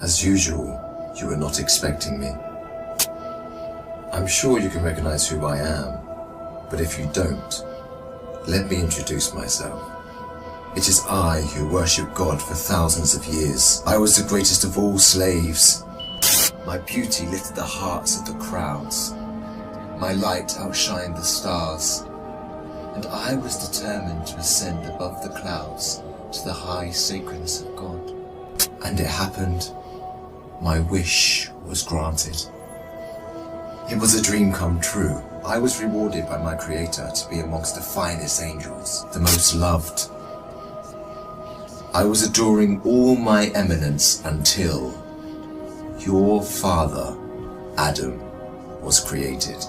As usual, you were not expecting me. I'm sure you can recognize who I am, but if you don't, let me introduce myself. It is I who worship God for thousands of years. I was the greatest of all slaves. My beauty lifted the hearts of the crowds. My light outshined the stars. And I was determined to ascend above the clouds to the high sacredness of God. And it happened. My wish was granted. It was a dream come true. I was rewarded by my Creator to be amongst the finest angels, the most loved. I was adoring all my eminence until your father, Adam, was created.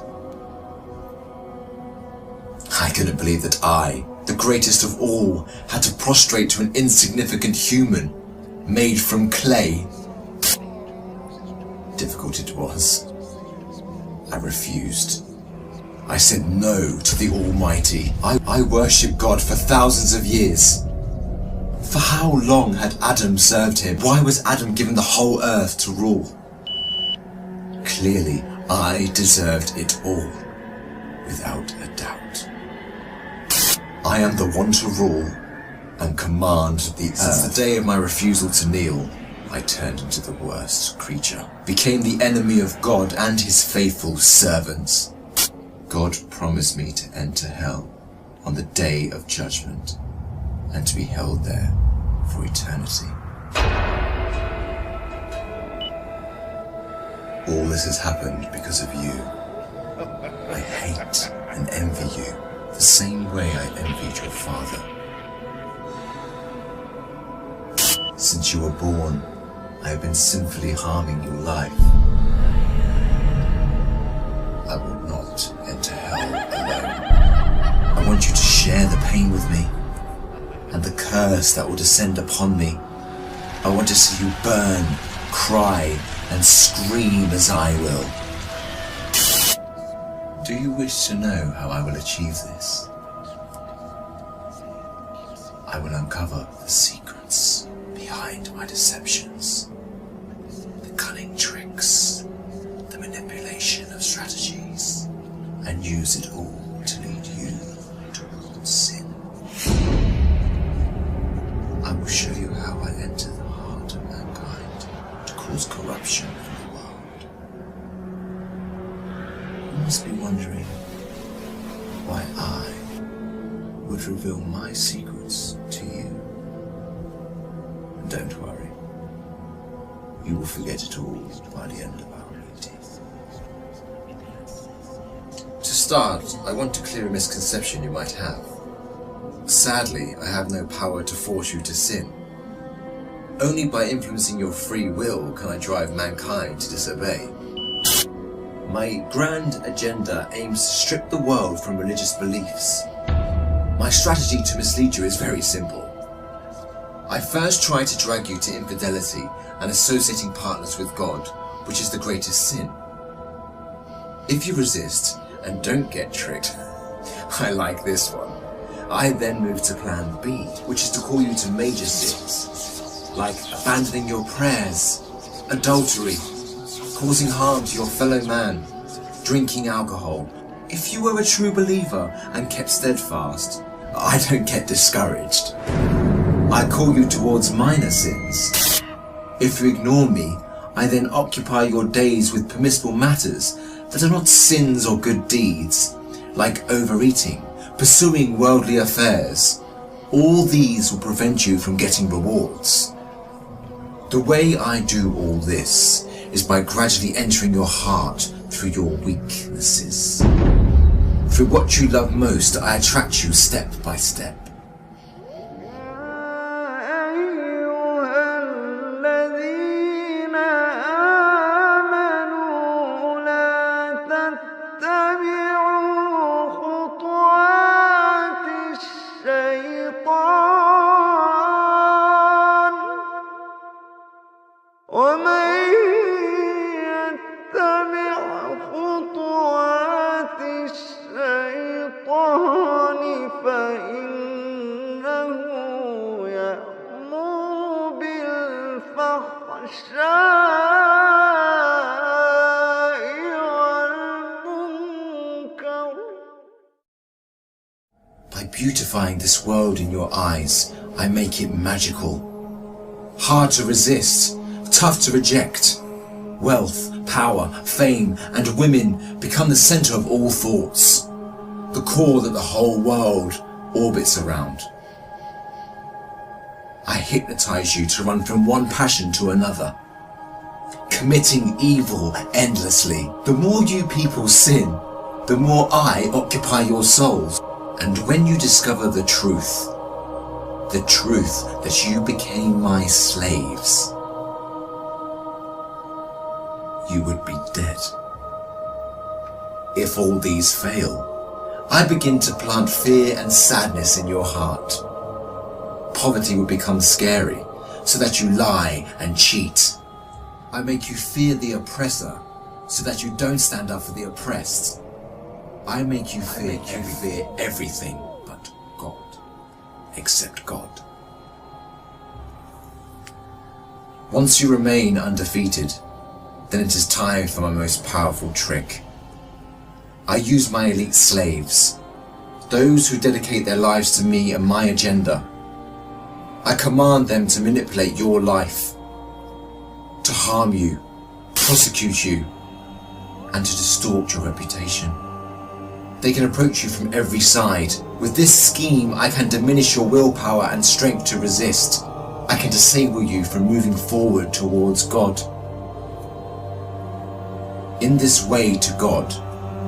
I couldn't believe that I, the greatest of all, had to prostrate to an insignificant human made from clay. Difficult it was. I refused. I said no to the Almighty. I worshipped God for thousands of years. For how long had Adam served him? Why was Adam given the whole earth to rule? Clearly, I deserved it all, without a doubt. I am the one to rule and command the earth. Since the day of my refusal to kneel, I turned into the worst creature, became the enemy of God and his faithful servants. God promised me to enter hell on the day of judgment and to be held there for eternity. All this has happened because of you. I hate and envy you the same way I envied your father. Since you were born, I have been sinfully harming your life. I will not enter hell alone. I want you to share the pain with me and the curse that will descend upon me. I want to see you burn, cry, and scream as I will. Do you wish to know how I will achieve this? I will uncover the secrets behind my deceptions, the cunning tricks, the manipulation of strategies, and use it all to lead you towards sin. I will show you how I enter the heart of mankind to cause corruption in the world. You must be wondering why I would reveal my secrets to you. And don't worry, you will forget it all by the end of our meeting. To start, I want to clear a misconception you might have. Sadly, I have no power to force you to sin. Only by influencing your free will can I drive mankind to disobey. My grand agenda aims to strip the world from religious beliefs. My strategy to mislead you is very simple. I first try to drag you to infidelity and associating partners with God, which is the greatest sin. If you resist and don't get tricked, I like this one. I then move to plan B, which is to call you to major sins, like abandoning your prayers, adultery, causing harm to your fellow man, drinking alcohol. If you were a true believer and kept steadfast, I don't get discouraged. I call you towards minor sins. If you ignore me, I then occupy your days with permissible matters that are not sins or good deeds, like overeating, pursuing worldly affairs. All these will prevent you from getting rewards. The way I do all this is by gradually entering your heart through your weaknesses. Through what you love most, I attract you step by step. فإن beautifying this world in your eyes, I make it magical. Hard to resist, tough to reject. Wealth, power, fame, and women become the center of all thoughts, the core that the whole world orbits around. I hypnotize you to run from one passion to another, committing evil endlessly. The more you people sin, the more I occupy your souls. And when you discover the truth that you became my slaves, you would be dead. If all these fail, I begin to plant fear and sadness in your heart. Poverty would become scary, so that you lie and cheat. I make you fear the oppressor, so that you don't stand up for the oppressed. I make you fear everything but God, except God. Once you remain undefeated, then it is time for my most powerful trick. I use my elite slaves, those who dedicate their lives to me and my agenda. I command them to manipulate your life, to harm you, prosecute you, and to distort your reputation. They can approach you from every side. With this scheme, I can diminish your willpower and strength to resist. I can disable you from moving forward towards God. In this way to God,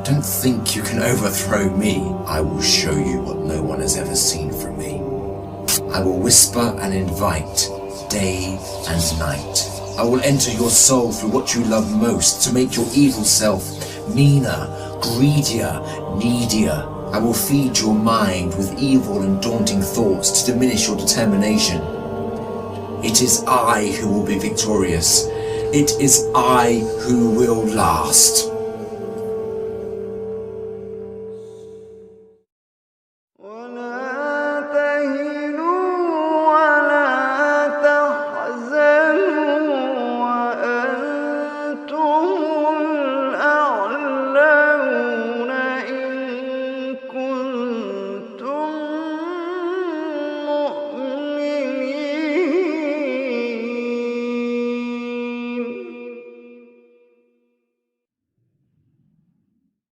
don't think you can overthrow me. I will show you what no one has ever seen from me. I will whisper and invite, day and night. I will enter your soul through what you love most to make your evil self meaner, greedier, needier. I will feed your mind with evil and daunting thoughts to diminish your determination. It is I who will be victorious. It is I who will last.